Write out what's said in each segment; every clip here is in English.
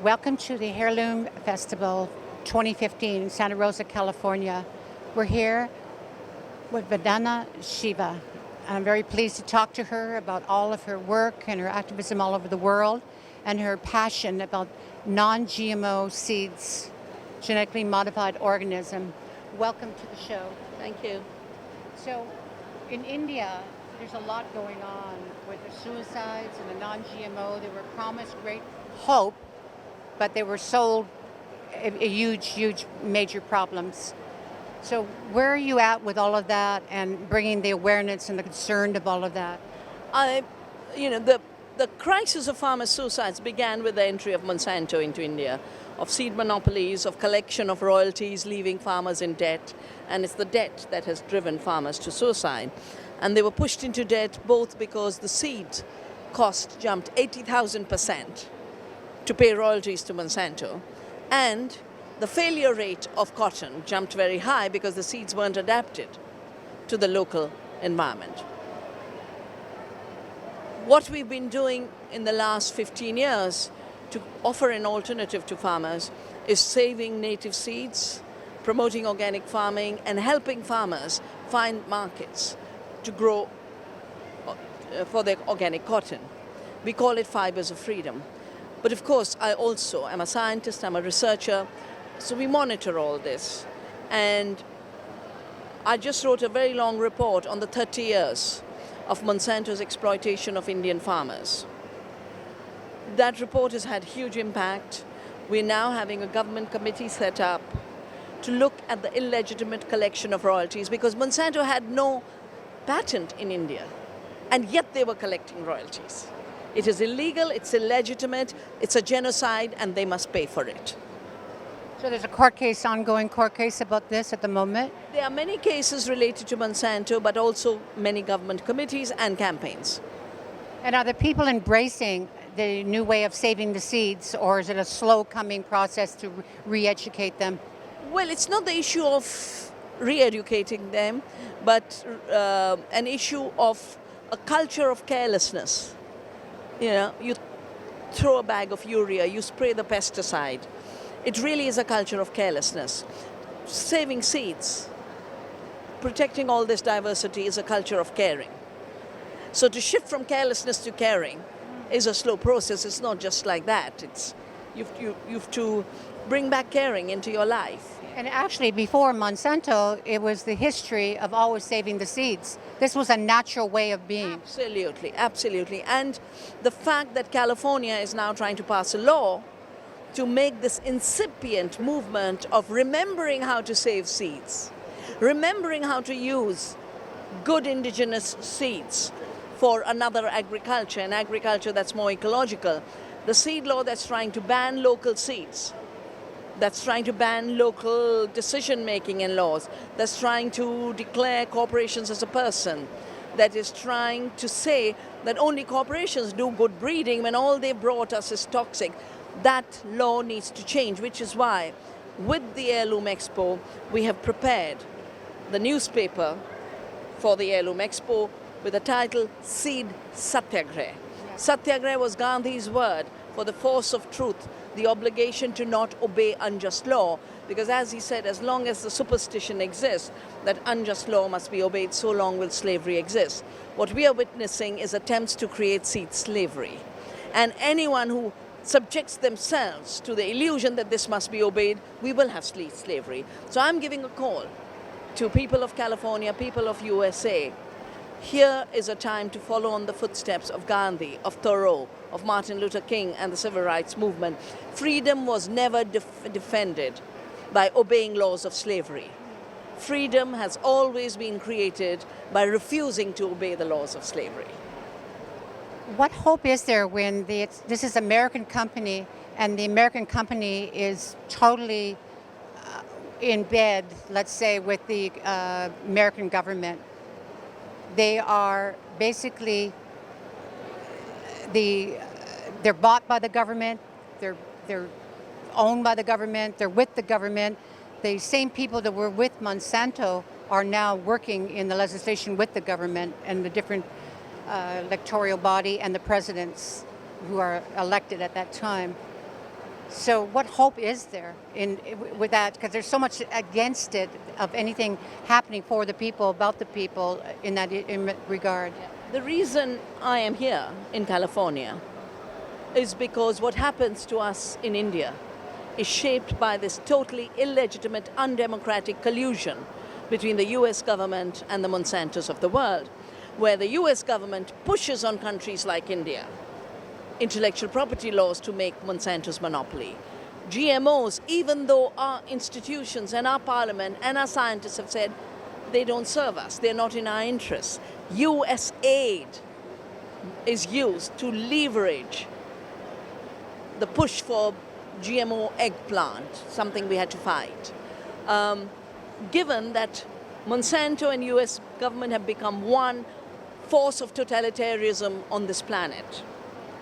Welcome to the Heirloom Festival 2015 in Santa Rosa, California. We're here with Vandana Shiva. I'm very pleased to talk to her about all of her work and her activism all over the world and her passion about non-GMO seeds, genetically modified organism. Welcome to the show. Thank you. So in India, there's a lot going on with the suicides and the non-GMO. They were promised great hope, but they were sold a huge, major problems. So where are you at with all of that and bringing the awareness and the concern of all of that? The crisis of farmer suicides began with the entry of Monsanto into India, of seed monopolies, of collection of royalties, leaving farmers in debt, and it's the debt that has driven farmers to suicide. And they were pushed into debt both because the seed cost jumped 80,000% to pay royalties to Monsanto, and the failure rate of cotton jumped very high because the seeds weren't adapted to the local environment. What we've been doing in the last 15 years to offer an alternative to farmers is saving native seeds, promoting organic farming, and helping farmers find markets to grow for their organic cotton. We call it fibers of freedom. But of course, I also am a scientist, I'm a researcher, so we monitor all this. And I just wrote a very long report on the 30 years of Monsanto's exploitation of Indian farmers. That report has had huge impact. We're now having a government committee set up to look at the illegitimate collection of royalties because Monsanto had no patent in India, and yet they were collecting royalties. It is illegal, it's illegitimate, it's a genocide, and they must pay for it. So there's a ongoing court case about this at the moment? There are many cases related to Monsanto, but also many government committees and campaigns. And are the people embracing the new way of saving the seeds, or is it a slow coming process to re-educate them? Well, it's not the issue of re-educating them, but an issue of a culture of carelessness. You throw a bag of urea, you spray the pesticide. It really is a culture of carelessness. Saving seeds, protecting all this diversity is a culture of caring. So to shift from carelessness to caring is a slow process. It's not just like that. You've to bring back caring into your life. And actually, before Monsanto, it was the history of always saving the seeds. This was a natural way of being. Absolutely. And the fact that California is now trying to pass a law to make this incipient movement of remembering how to save seeds, remembering how to use good indigenous seeds for another agriculture, an agriculture that's more ecological. The seed law that's trying to ban local seeds, that's trying to ban local decision-making in laws, that's trying to declare corporations as a person, that is trying to say that only corporations do good breeding when all they brought us is toxic. That law needs to change, which is why, with the Heirloom Expo, we have prepared the newspaper for the Heirloom Expo with the title Seed Satyagraha. Satyagraha was Gandhi's word for the force of truth, the obligation to not obey unjust law, because as he said, as long as the superstition exists that unjust law must be obeyed, so long will slavery exist. What we are witnessing is attempts to create seed slavery. And anyone who subjects themselves to the illusion that this must be obeyed, we will have slavery. So I'm giving a call to people of California, people of USA. Here is a time to follow on the footsteps of Gandhi, of Thoreau, of Martin Luther King and the civil rights movement. Freedom was never defended by obeying laws of slavery. Freedom has always been created by refusing to obey the laws of slavery. What hope is there when this is an American company and the American company is totally in bed, let's say, with the American government? They are basically, they're bought by the government, they're owned by the government, they're with the government. The same people that were with Monsanto are now working in the legislation with the government and the different electoral body and the presidents who are elected at that time. So what hope is there with that? Because there's so much against it of anything happening for the people, about the people in that regard. The reason I am here in California is because what happens to us in India is shaped by this totally illegitimate, undemocratic collusion between the US government and the Monsantos of the world, where the US government pushes on countries like India intellectual property laws to make Monsanto's monopoly. GMOs, even though our institutions and our parliament and our scientists have said they don't serve us, they're not in our interests. US aid is used to leverage the push for GMO eggplant, something we had to fight. Given that Monsanto and US government have become one force of totalitarianism on this planet,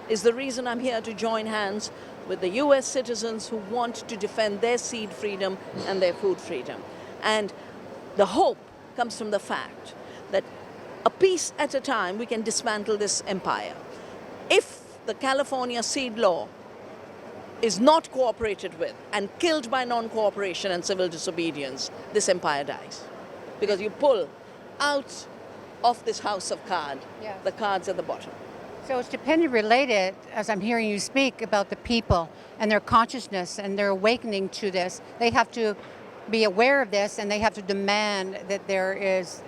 is the reason I'm here to join hands with the US citizens who want to defend their seed freedom and their food freedom. And the hope comes from the fact that a piece at a time we can dismantle this empire. If the California seed law is not cooperated with and killed by non-cooperation and civil disobedience, this empire dies. Because you pull out of this house of cards, Yes. the cards at the bottom. So it's dependent related, as I'm hearing you speak, about the people and their consciousness and their awakening to this. They have to be aware of this and they have to demand that there is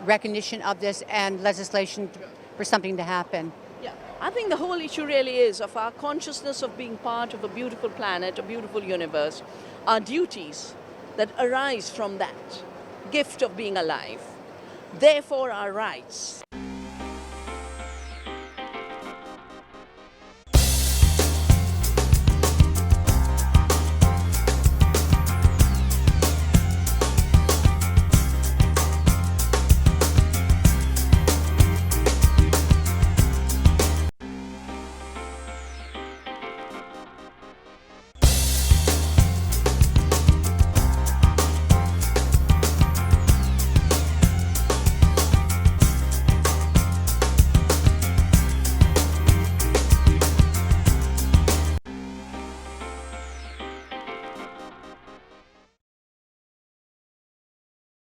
recognition of this and legislation for something to happen. Yeah, I think the whole issue really is of our consciousness of being part of a beautiful planet, a beautiful universe, our duties that arise from that gift of being alive, therefore our rights.